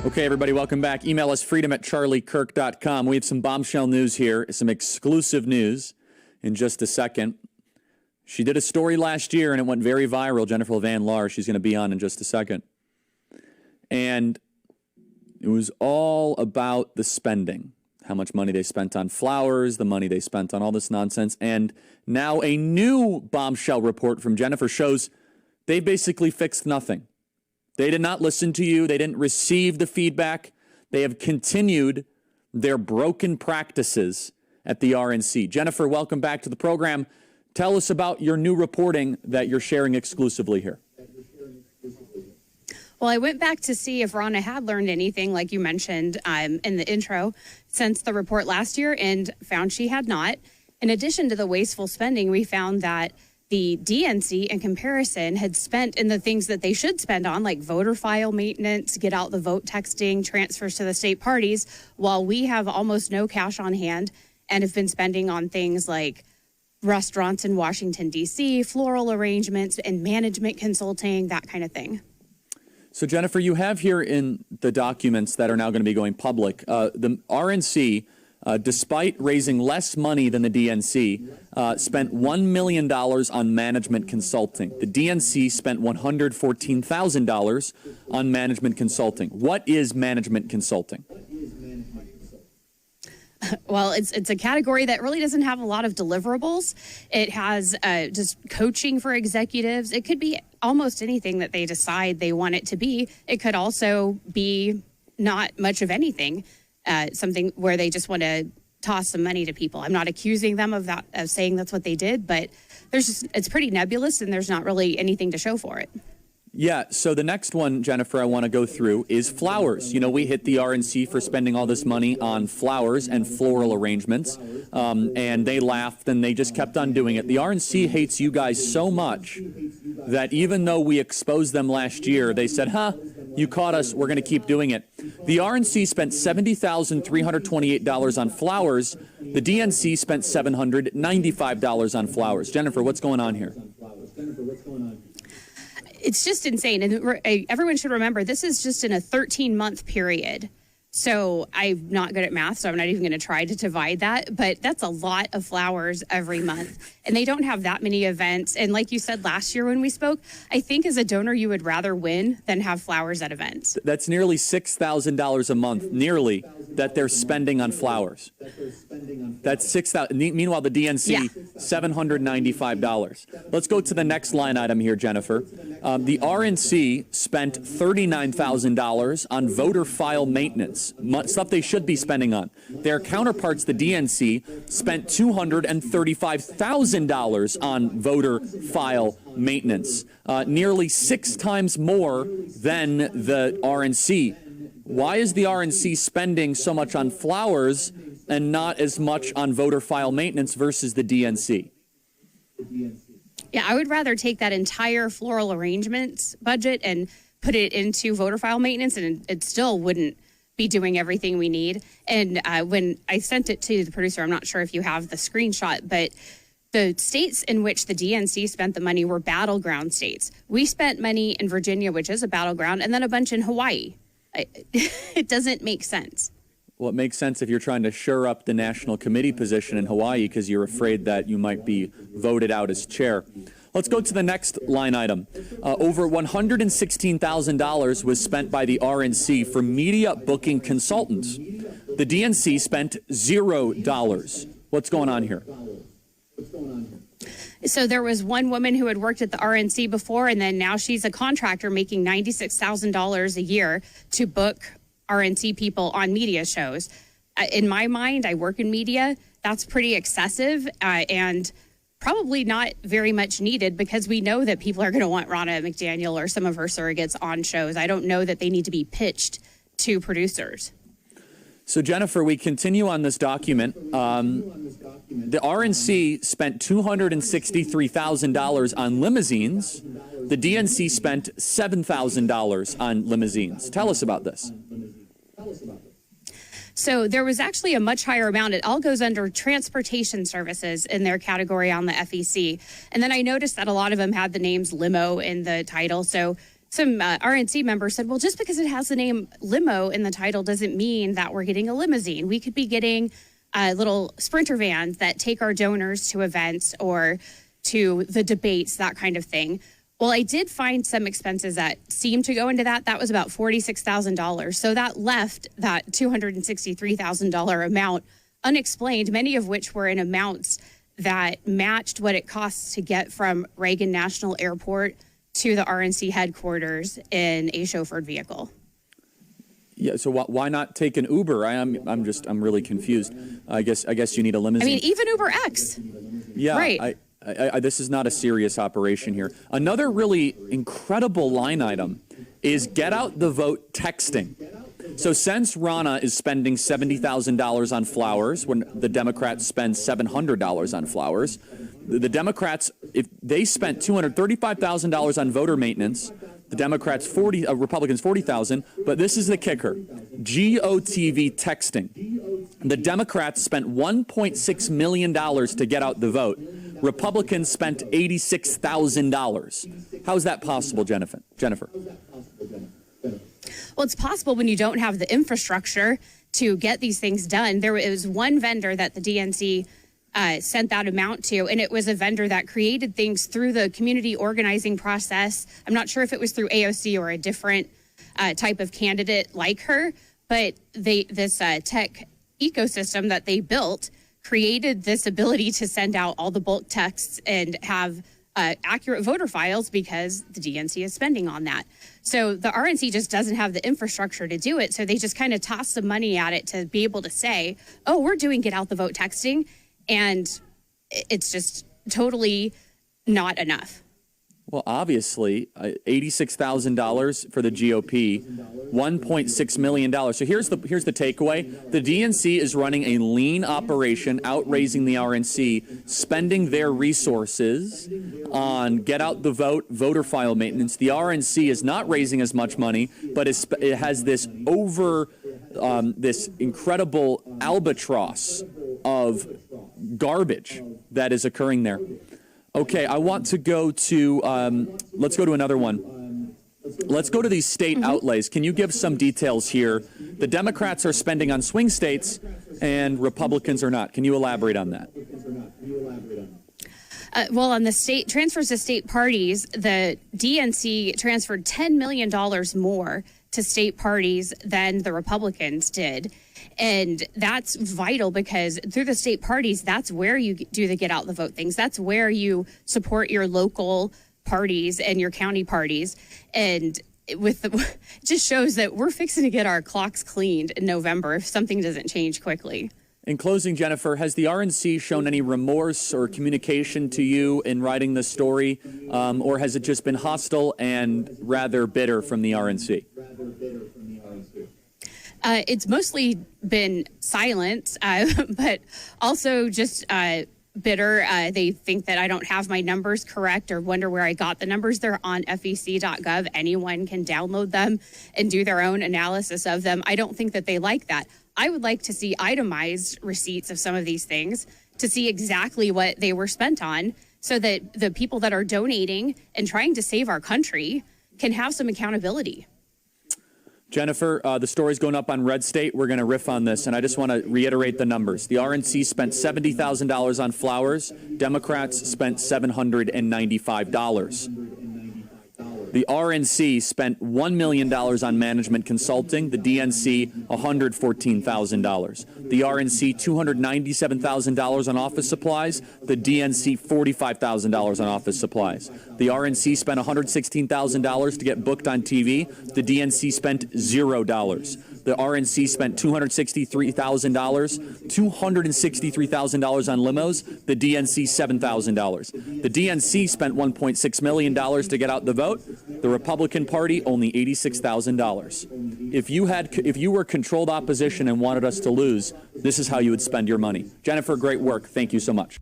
Okay, everybody, welcome back. Email us freedom@charliekirk.com. We have some bombshell news here, some exclusive news in just a second. She did a story last year, and it went very viral. Jennifer Levan Lahr, she's going to be on in just a second. And it was all about the spending, how much money they spent on flowers, the money they spent on all this nonsense. And now a new bombshell report from Jennifer shows they basically fixed nothing. They did not listen to you. They didn't receive the feedback. They have continued their broken practices at the RNC. Jennifer, welcome back to the program. Tell us about your new reporting that you're sharing exclusively here. Well, I went back to see if Ronna had learned anything, like you mentioned in the intro, since the report last year, and found she had not. In addition to the wasteful spending, we found that the DNC, in comparison, had spent in the things that they should spend on, like voter file maintenance, get out the vote texting, transfers to the state parties, while we have almost no cash on hand and have been spending on things like restaurants in Washington, D.C., floral arrangements, and management consulting, that kind of thing. So, Jennifer, you have here in the documents that are now going to be going public, the RNC, despite raising less money than the DNC, spent $1 million on management consulting. The DNC spent $114,000 on management consulting. What is management consulting? Well, it's a category that really doesn't have a lot of deliverables. It has just coaching for executives. It could be almost anything that they decide they want it to be. It could also be not much of anything. Something where they just want to toss some money to people. I'm not accusing them of that, of saying that's what they did, but it's pretty nebulous and there's not really anything to show for it. Yeah, so the next one, Jennifer, I want to go through is flowers. You know, we hit the RNC for spending all this money on flowers and floral arrangements, and they laughed and they just kept on doing it. The RNC hates you guys so much that even though we exposed them last year, they said, you caught us, we're going to keep doing it. The RNC spent $70,328 on flowers. The DNC spent $795 on flowers. Jennifer, what's going on here? It's just insane. And everyone should remember, this is just in a 13-month period. So I'm not good at math, so I'm not even going to try to divide that. But that's a lot of flowers every month. And they don't have that many events. And like you said last year when we spoke, I think as a donor, you would rather win than have flowers at events. That's nearly $6,000 a month, nearly, that they're spending on flowers. That's $6,000. Meanwhile, the DNC, $795. Let's go to the next line item here, Jennifer. The RNC spent $39,000 on voter file maintenance, stuff they should be spending on. Their counterparts, the DNC, spent $235,000 on voter file maintenance, nearly 6 times more than the RNC. Why is the RNC spending so much on flowers and not as much on voter file maintenance versus the DNC? Yeah, I would rather take that entire floral arrangements budget and put it into voter file maintenance, and it still wouldn't be doing everything we need. And when I sent it to the producer, I'm not sure if you have the screenshot, but the states in which the DNC spent the money were battleground states. We spent money in Virginia, which is a battleground, and then a bunch in Hawaii. It doesn't make sense. Well, it makes sense if you're trying to shore up the national committee position in Hawaii because you're afraid that you might be voted out as chair. Let's go to the next line item. Over $116,000 was spent by the RNC for media booking consultants. The DNC spent $0. What's going on here? So there was one woman who had worked at the RNC before, and then now she's a contractor making $96,000 a year to book RNC people on media shows. In my mind, I work in media. That's pretty excessive and probably not very much needed because we know that people are going to want Ronna McDaniel or some of her surrogates on shows. I don't know that they need to be pitched to producers. So, Jennifer, we continue on this document. The RNC spent $263,000 on limousines. The DNC spent $7,000 on limousines. Tell us about this. So there was actually a much higher amount. It all goes under transportation services in their category on the FEC. And then I noticed that a lot of them had the names limo in the title. So some RNC members said, well, just because it has the name limo in the title doesn't mean that we're getting a limousine. We could be getting little Sprinter vans that take our donors to events or to the debates, that kind of thing. Well, I did find some expenses that seemed to go into that. That was about $46,000. So that left that $263,000 amount unexplained, many of which were in amounts that matched what it costs to get from Reagan National Airport to the RNC headquarters in a chauffeured vehicle. Yeah, so why not take an Uber? I'm really confused. I guess you need a limousine. I mean, even Uber X. Yeah, right. This is not a serious operation here. Another really incredible line item is get out the vote texting. So since Ronna is spending $70,000 on flowers when the Democrats spend $700 on flowers, the Democrats, if they spent $235,000 on voter maintenance, the Democrats Republicans $40,000, but this is the kicker. GOTV texting. The Democrats spent $1.6 million to get out the vote. Republicans spent $86,000. How is that possible, Jennifer? Well, it's possible when you don't have the infrastructure to get these things done. There was one vendor that the DNC sent that amount to, and it was a vendor that created things through the community organizing process. I'm not sure if it was through AOC or a different type of candidate like her, but this tech ecosystem that they built created this ability to send out all the bulk texts and have accurate voter files because the DNC is spending on that. So the RNC just doesn't have the infrastructure to do it. So they just kind of toss some money at it to be able to say, oh, we're doing get out the vote texting. And it's just totally not enough. Well, obviously, $86,000 for the GOP, $1.6 million. So here's the takeaway. The DNC is running a lean operation, outraising the RNC, spending their resources on get out the vote, voter file maintenance. The RNC is not raising as much money, but it has this this incredible albatross of garbage that is occurring there. Okay, I want to go to, let's go to another one. Let's go to these state outlays. Can you give some details here? The Democrats are spending on swing states and Republicans are not. Can you elaborate on that? Well, on the state transfers to state parties, the DNC transferred $10 million more to state parties than the Republicans did. And that's vital because through the state parties, that's where you do the get out the vote things. That's where you support your local parties and your county parties. And it just shows that we're fixing to get our clocks cleaned in November if something doesn't change quickly. In closing, Jennifer, has the RNC shown any remorse or communication to you in writing this story, or has it just been hostile and rather bitter from the RNC? It's mostly been silence, but also just bitter. They think that I don't have my numbers correct or wonder where I got the numbers. They're on fec.gov. Anyone can download them and do their own analysis of them. I don't think that they like that. I would like to see itemized receipts of some of these things to see exactly what they were spent on so that the people that are donating and trying to save our country can have some accountability. Jennifer, the story's going up on Red State. We're going to riff on this, and I just want to reiterate the numbers. The RNC spent $70,000 on flowers. Democrats spent $795. The RNC spent $1 million on management consulting. The DNC, $114,000. The RNC, $297,000 on office supplies. The DNC, $45,000 on office supplies. The RNC spent $116,000 to get booked on TV. The DNC spent $0. The RNC spent $263,000 on limos. The DNC, $7,000. The DNC spent $1.6 million to get out the vote. The Republican Party, only $86,000. If you were controlled opposition and wanted us to lose, this is how you would spend your money. Jennifer, great work. Thank you so much.